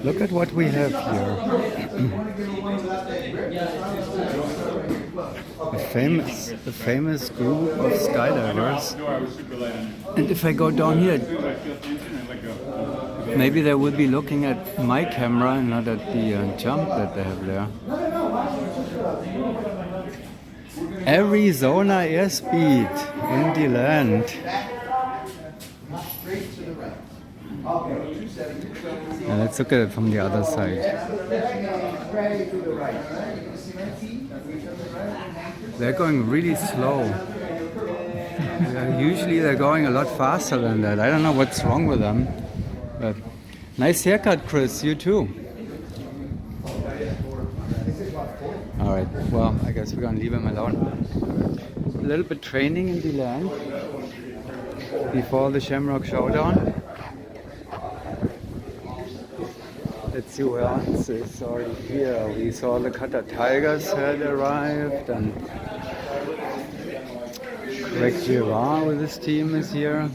Look at what we have here. A famous group of skydivers. And if I go down here, maybe they will be looking at my camera and not at the jump that they have there. Arizona airspeed in the land. Now let's look at it from the other side. They're going really slow. Usually they're going a lot faster than that. I don't know what's wrong with them. But nice haircut, Chris. You too. Alright, well, I guess we're gonna leave him alone. A little bit training in the land before the Shamrock Showdown. Let's see where else is already here. We saw the Qatar Tigers had arrived, and Greg Girard with his team is here.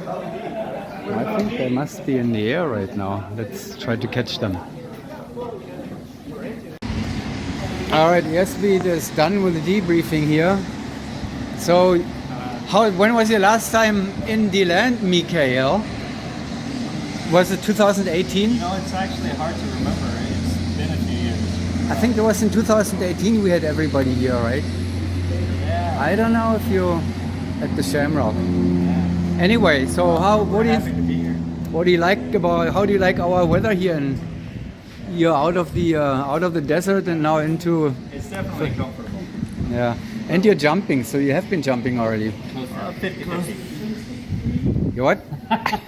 I think they must be in the air right now. Let's try to catch them. Alright, airspeed is done with the debriefing here. So, when was your last time in the land, Mikael? Was it 2018? No, it's actually hard to remember. It's been a few years. I think it was in 2018 we had everybody here, right? Yeah. I don't know if you at the Shamrock. Yeah. Anyway, so what do you like our weather here? And you're out of the desert and now into. It's definitely comfortable. Yeah, and you're jumping, so you have been jumping already. 50-50. You what? 50-50.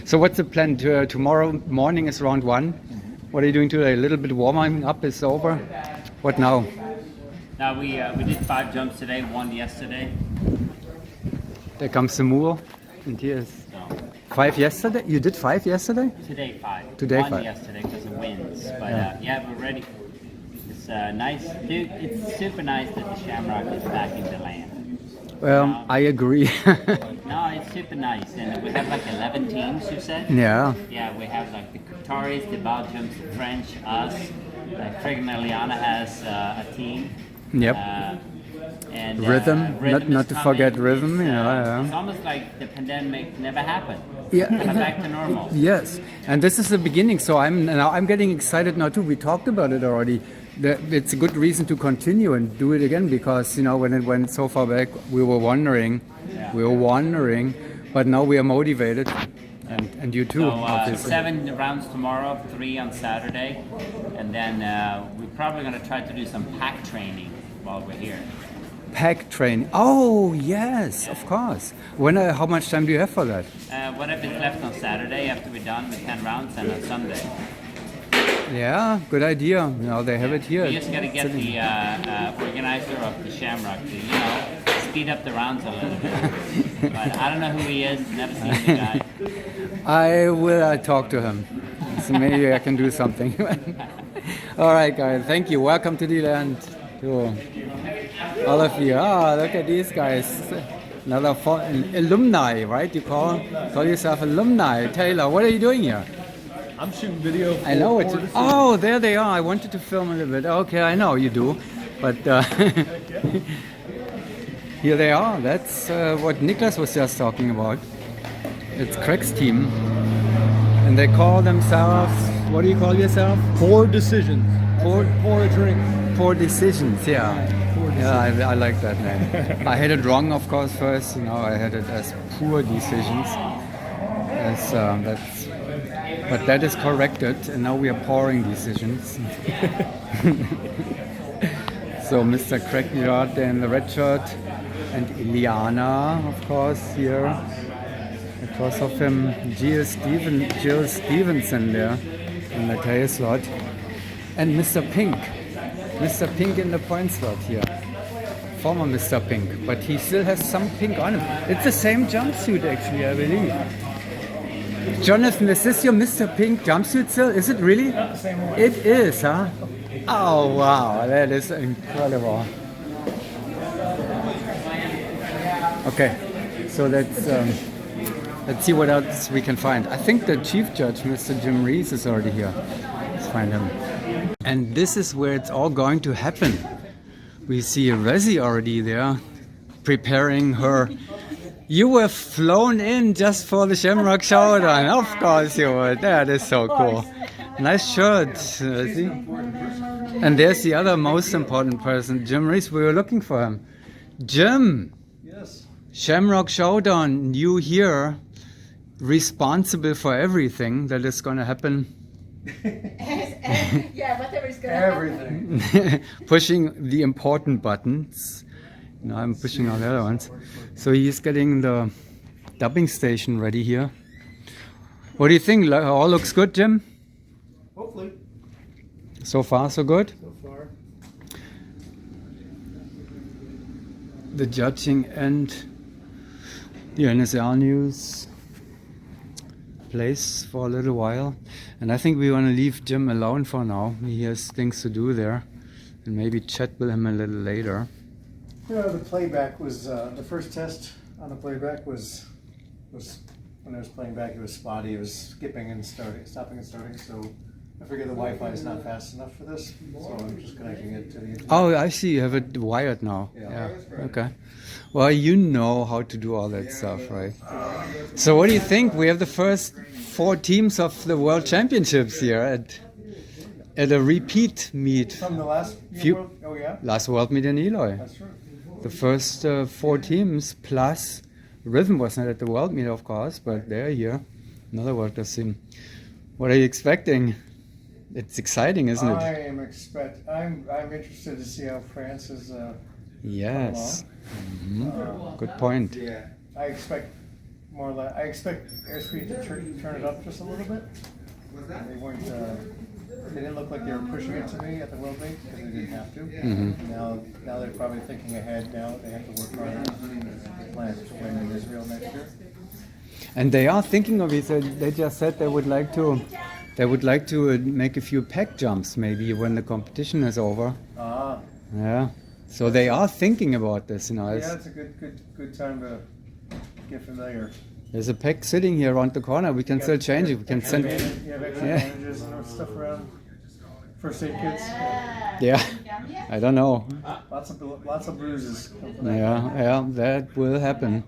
So what's the plan? Tomorrow morning is round 1. What are you doing today? A little bit warming up is over. What now? Now we did 5 jumps today, 1 yesterday. There comes the Moor, and here's 5 yesterday. You did 5 yesterday? Today 5. Today 1 5. yesterday because of winds. But yeah, we're ready. It's nice. Dude, it's super nice that the Shamrock is back in the land. Well, I agree. No, it's super nice, and we have like 11 teams. You said? Yeah. Yeah, we have like the Qataris, the Belgians, the French, us. Craig and Eliana has a team. Yep. And Rhythm, not to forget Rhythm. It's almost like the pandemic never happened. Yeah. We're back to normal. Yes, and this is the beginning. So I'm getting excited now too. We talked about it already. It's a good reason to continue and do it again because when it went so far back, we were wondering, but now we are motivated, and you too. So 7 rounds tomorrow, 3 on Saturday, and then we're probably going to try to do some pack training while we're here. Pack training. Oh yes, of course. How much time do you have for that? Whatever is left on Saturday after we're done with 10 rounds, and on Sunday. Yeah, good idea. Now they have it here. We just got to get the organizer of the Shamrock to, speed up the rounds a little bit. But I don't know who he is. Never seen the guy. I will talk to him. So maybe I can do something. All right, guys. Thank you. Welcome to the land. To all of you. Look at these guys. Another alumni, right? You call yourself alumni. Taylor, what are you doing here? I'm shooting video. I know it. Oh, there they are. I wanted to film a little bit. Okay, I know you do, but here they are. That's what Niklas was just talking about. It's Craig's team, and they call themselves. What do you call yourself? Poor decisions. Pour a drink. Poor decisions. Yeah. Yeah, I like that name. I had it wrong, of course. First, I had it as poor decisions. But that is corrected, and now we are pouring decisions. So Mr. Craig Girard there in the red shirt, and Eliana, of course, here. Across of him, Jill Stevenson there in the tail slot. And Mr. Pink. Mr. Pink in the point slot here. Former Mr. Pink, but he still has some pink on him. It's the same jumpsuit actually, I believe. Jonathan, is this your Mr. Pink jumpsuit still? Is it really? Not the same one. It is, huh? Oh wow, that is incredible. Okay, so that's Let's see what else we can find. I think the chief judge, Mr. Jim Reese, is already here. Let's find him. And this is where it's all going to happen. We see Resi already there, preparing her. You were flown in just for the Shamrock Showdown. Of course you would. That is so cool. Nice shirt, Resi. And there's the other most important person, Jim Reese. We were looking for him. Jim! Yes. Shamrock Showdown, you here, responsible for everything that is going to happen. Yeah, whatever is going to happen. Everything. Pushing the important buttons. Now I'm pushing all the other ones. So he's getting the dubbing station ready here. What do you think? All looks good, Jim? Hopefully. So far, so good? So far. The judging and the NSL news place for a little while. And I think we want to leave Jim alone for now. He has things to do there. And maybe chat with him a little later. You know, the playback was, the first test on the playback was when I was playing back, it was spotty. It was skipping and starting, stopping and starting. So I figure the Wi-Fi is not fast enough for this. So I'm just connecting it to the internet. Oh, I see. You have it wired now. Yeah. Okay. Well, you know how to do all that stuff, right? So what do you think? We have the first 4 teams of the World Championships here at a repeat meet. From the last Few- oh yeah? Last World Meet in Eloy. That's true. The first 4 teams plus Rhythm was not at the World Meet, of course, but they're here. Another World Class team. What are you expecting? It's exciting, isn't it? I'm interested to see how France is. Yes. Good point. I expect more. I expect airspeed to turn it up just a little bit. They weren't. They didn't look like they were pushing it to me at the World Meet because they didn't have to. Now they're probably thinking ahead. Now they have to work hard on plans to win in Israel next year. And they are thinking of it. They just said they would like to. They would like to make a few pack jumps maybe when the competition is over. Yeah. So they are thinking about this, you know. Yeah, it's a good time to get familiar. There's a pack sitting here around the corner. We can still change it. We can send. You have extra bandages and stuff around. First aid kits. Yeah. I don't know. Lots of bruises. Come from that. Yeah, that will happen.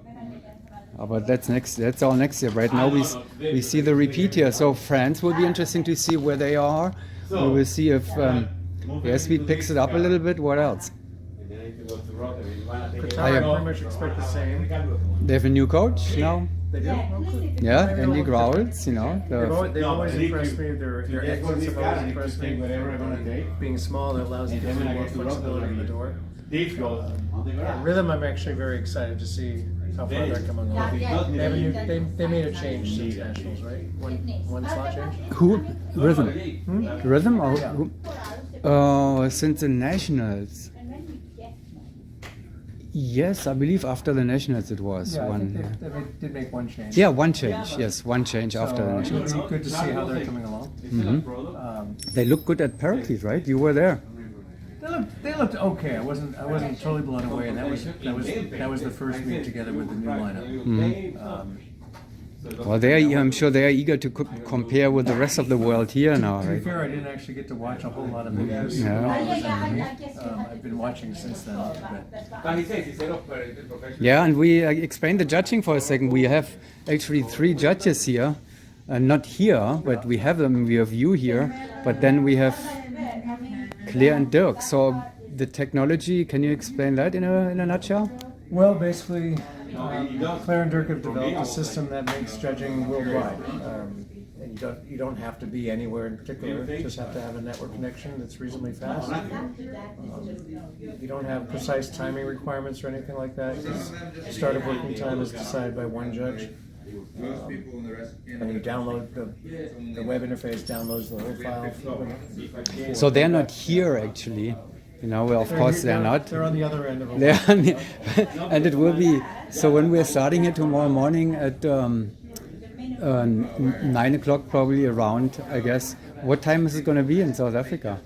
But that's all next year. Right now we see the repeat here. So France will be interesting to see where they are. We will see if airspeed picks it up a little bit. What else? I pretty much expect the same. They have a new coach now. They do? Okay. Yeah, Andy Growls, you know. They've always impressed me. Their exits have always impressed me. Being small, that allows you to have more flexibility in the door. Rhythm, I'm actually very excited to see how far they're coming along. They made a change since Nationals, right? One slot change? Who? Rhythm. Rhythm or who? Oh, since the Nationals. Yes, I believe after the Nationals it was Yeah, one. I think they did make one change. Yeah, one change. Yes, one change after the Nationals. It'll be good to see how they're coming along. They look good at Paraclete, right? You were there. They looked okay. I wasn't totally blown away, and that was the first meet together with the new lineup. Well, I'm sure they are eager to compare with the rest of the world here now, To be right? fair, I didn't actually get to watch a whole lot of videos. I've been watching since then. Yeah, and we explained the judging for a second. We have actually 3 judges here. Not here, but we have them. We have you here. But then we have Claire and Dirk. So the technology, can you explain that in a nutshell? Well, basically, Claire and Dirk have developed a system that makes judging worldwide. And you don't have to be anywhere in particular. You just have to have a network connection that's reasonably fast. You don't have precise timing requirements or anything like that. The start of working time is decided by one judge. And you download the web interface, downloads the whole file. So they're not here actually. You know, well, of course they're not. They're on the other end of it. And it will be, so when we're starting here tomorrow morning at 9 o'clock probably around, I guess, what time is it going to be in South Africa?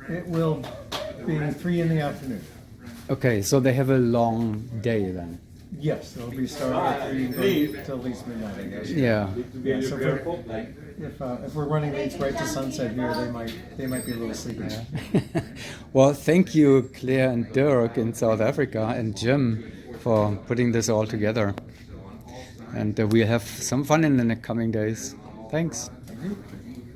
It will be 3 in the afternoon. Okay, so they have a long day then. Yes, there'll be starting at 3 till at least midnight, I guess. Yeah. Yeah, so if we're running meets right to sunset here, they might be a little sleepy. Well, thank you, Claire and Dirk in South Africa, and Jim for putting this all together. And we'll have some fun in the coming days. Thanks. Thank you.